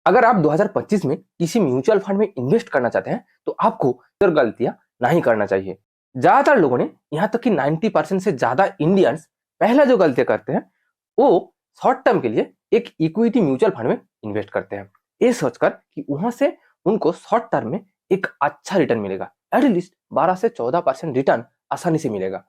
अगर आप 2025 में किसी म्यूचुअल फंड में इन्वेस्ट करना चाहते हैं तो आपको गलतियां नहीं करना चाहिए। ज्यादातर लोगों ने यहाँ तक कि 90% से ज्यादा इंडियंस पहला जो गलतियां करते हैं वो शॉर्ट टर्म के लिए एक इक्विटी म्यूचुअल फंड में इन्वेस्ट करते हैं, ये सोचकर कि वहां से उनको शॉर्ट टर्म में एक अच्छा रिटर्न मिलेगा, एटलीस्ट 12 से 14% रिटर्न आसानी से मिलेगा।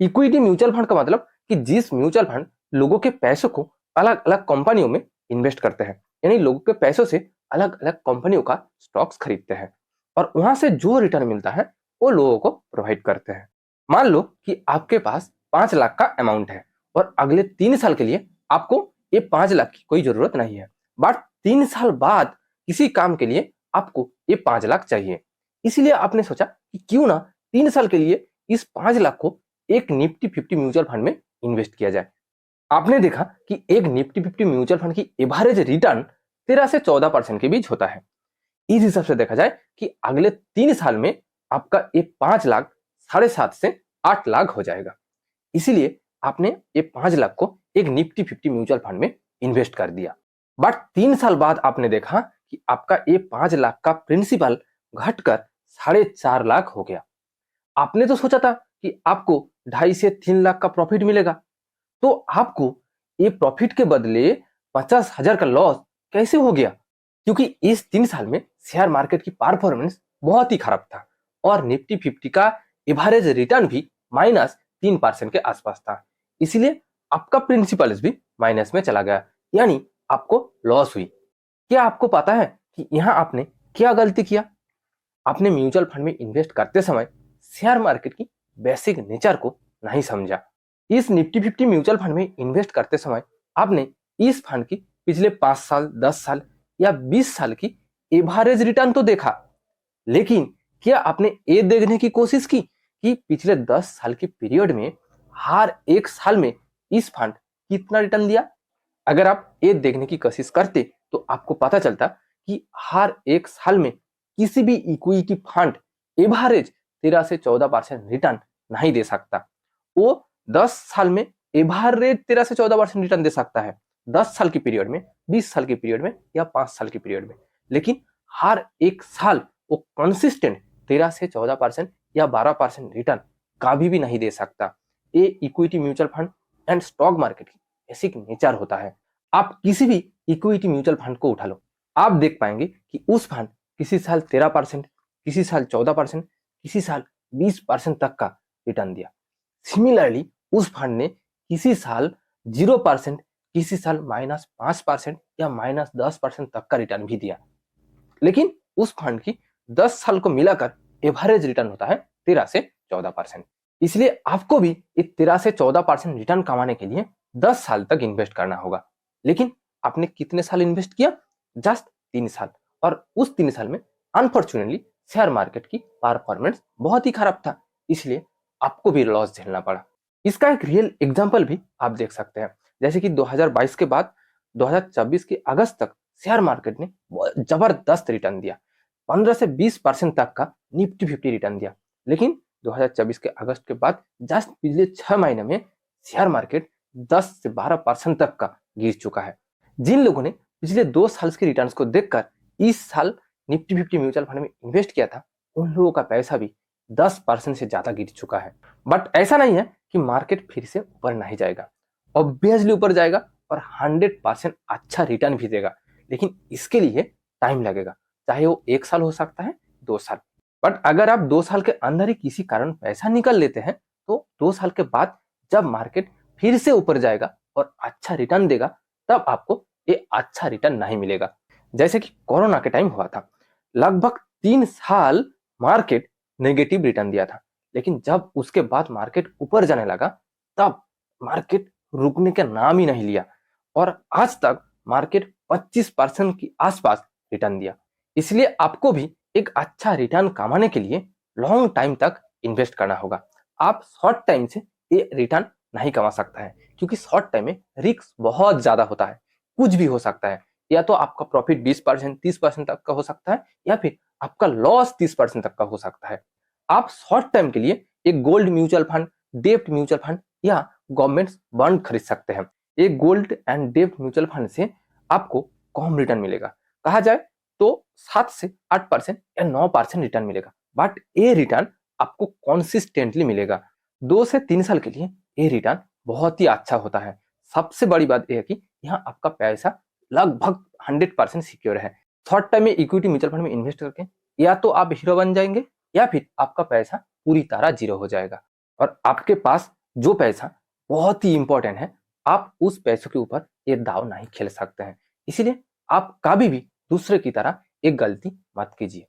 इक्विटी म्यूचुअल फंड का मतलब कि जिस म्यूचुअल फंड लोगों के पैसों को अलग अलग कंपनियों में इन्वेस्ट करते हैं, यानी लोगों के पैसों से अलग अलग कंपनियों का स्टॉक्स खरीदते हैं और वहां से जो रिटर्न मिलता है वो लोगों को प्रोवाइड करते हैं। मान लो कि आपके पास 5 लाख का अमाउंट है और अगले 3 साल के लिए आपको ये 5 लाख की कोई जरूरत नहीं है, बट 3 साल बाद किसी काम के लिए आपको ये 5 लाख चाहिए। इसलिए आपने सोचा कि क्यों ना 3 साल के लिए इस 5 लाख को एक निफ्टी 50 म्यूचुअल फंड में इन्वेस्ट किया जाए। आपने देखा कि एक निफ्टी 50 म्यूचुअल फंड की एवरेज रिटर्न 13 से 14% के बीच होता है। इस हिसाब से देखा जाए कि अगले 3 साल में आपका ये 5 लाख 7.5 से 8 लाख हो जाएगा। इसीलिए आपने ये 5 लाख को एक निफ्टी 50 म्यूचुअल फंड में इन्वेस्ट कर दिया, बट 3 साल बाद आपने देखा कि आपका ये 5 लाख का प्रिंसिपल घटकर 4.5 लाख हो गया। आपने तो सोचा था कि आपको 2.5 से 3 लाख का प्रॉफिट मिलेगा, तो आपको ये प्रॉफिट के बदले 50,000 का लॉस कैसे हो गया? क्योंकि इस 3 साल में शेयर मार्केट की परफॉर्मेंस बहुत ही खराब था और निफ्टी 50 का एवरेज रिटर्न भी -3% के आसपास था। इसलिए आपका प्रिंसिपल भी माइनस में चला गया, यानी आपको लॉस हुई। क्या आपको पता है कि यहाँ आपने क्या गलती किया? आपने म्यूचुअल फंड में इन्वेस्ट करते समय शेयर मार्केट की बेसिक नेचर को नहीं समझा। इस निफ्टी 50 म्यूचुअल फंड में इन्वेस्ट करते समय आपने इस फंड की पिछले 5 साल, 10 साल या 20 साल की एवरेज रिटर्न तो देखा, लेकिन क्या आपने ये देखने की कोशिश की कि पिछले 10 साल के पीरियड में हर एक साल में इस फंड कितना रिटर्न दिया? अगर आप ये देखने की कोशिश करते तो आपको पता चलता कि हर एक साल में किसी भी इक्विटी फंड एवरेज 13 से 14% रिटर्न नहीं दे सकता। वो 10 साल में एवरेज 13 से 14% रिटर्न दे सकता है, 10 साल की पीरियड में, 20 साल की पीरियड में या 5 साल की पीरियड में, लेकिन हर एक साल वो कंसिस्टेंट 13 से 14% या 12% रिटर्न कभी भी नहीं दे सकता। ये equity mutual fund and stock market की बेसिक नेचर होता है। आप किसी भी इक्विटी म्यूचुअल फंड को उठा लो, आप देख पाएंगे कि उस फंड किसी साल 13%, किसी साल 14%, किसी साल 20% तक का रिटर्न दिया। सिमिलरली उस फंड ने किसी साल 0%, किसी साल -5% या -10% तक का रिटर्न भी दिया, लेकिन उस फंड की 10 साल को मिलाकर एवरेज रिटर्न होता है 13 से 14%। इसलिए आपको भी इस 13 से 14% रिटर्न कमाने के लिए 10 साल तक इन्वेस्ट करना होगा। लेकिन आपने कितने साल इन्वेस्ट किया? जस्ट 3 साल। और उस 3 साल में अनफॉर्चुनेटली शेयर मार्केट की परफॉर्मेंस बहुत ही खराब था, इसलिए आपको भी लॉस झेलना पड़ा। इसका एक रियल एग्जाम्पल भी आप देख सकते हैं, जैसे कि 2022 के बाद 2024 के अगस्त तक शेयर मार्केट ने जबरदस्त रिटर्न दिया, 15 से 20% तक का निफ्टी 50 रिटर्न दिया। लेकिन 2024 के अगस्त के बाद जस्ट पिछले 6 महीने में शेयर मार्केट 10 से 12% तक का गिर चुका है। जिन लोगों ने पिछले 2 साल के रिटर्न्स को देखकर इस साल निफ्टी 50 म्यूचुअल फंड में इन्वेस्ट किया था, उन लोगों का पैसा भी 10% से ज्यादा गिर चुका है। बट ऐसा नहीं है कि मार्केट फिर से ऊपर नहीं जाएगा, ऑब्वियसली ऊपर जाएगा और 100% अच्छा रिटर्न भी देगा, लेकिन इसके लिए टाइम लगेगा, चाहे वो 1 साल हो सकता है, 2 साल। बट अगर आप 2 साल के अंदर ही किसी कारण पैसा निकल लेते हैं तो 2 साल के बाद जब मार्केट फिर से ऊपर जाएगा और अच्छा रिटर्न देगा, तब आपको ये अच्छा रिटर्न नहीं मिलेगा। जैसे कि कोरोना के टाइम हुआ था, लगभग 3 साल मार्केट नेगेटिव रिटर्न दिया था, लेकिन जब उसके बाद मार्केट ऊपर जाने लगा तब मार्केट रुकने का नाम ही नहीं लिया और आज तक मार्केट 25% के आसपास रिटर्न दिया। इसलिए आपको भी एक अच्छा रिटर्न कमाने के लिए लॉन्ग टाइम तक इन्वेस्ट करना होगा। आप शॉर्ट टाइम से ये रिटर्न नहीं कमा सकता है, क्योंकि शॉर्ट टाइम में रिस्क बहुत ज्यादा होता है, कुछ भी हो सकता है। या तो आपका प्रॉफिट 20%, 30% तक का हो सकता है, या फिर आपका लॉस 30% तक का हो सकता है। आप शॉर्ट टाइम के लिए एक गोल्ड म्यूचुअल फंड, डेब्ट म्यूचुअल फंड या गवर्नमेंट बॉन्ड खरीद सकते हैं। एक गोल्ड एंड डेब्ट म्यूचुअल फंड से आपको कम रिटर्न मिलेगा, कहा जाए तो 7 से 8% या 9% रिटर्न मिलेगा, बट ये रिटर्न आपको कंसिस्टेंटली मिलेगा। 2 से 3 साल के लिए ये रिटर्न बहुत ही अच्छा होता है। सबसे बड़ी बात यह है कि यहाँ आपका पैसा लगभग 100% सिक्योर है। शॉर्ट टाइम में इक्विटी म्यूचुअल फंड में इन्वेस्ट करके या तो आप हीरो बन जाएंगे या फिर आपका पैसा पूरी तरह जीरो हो जाएगा। और आपके पास जो पैसा बहुत ही इंपॉर्टेंट है, आप उस पैसों के ऊपर ये दाव नहीं खेल सकते हैं। इसीलिए आप कभी भी दूसरे की तरह एक गलती मत कीजिए।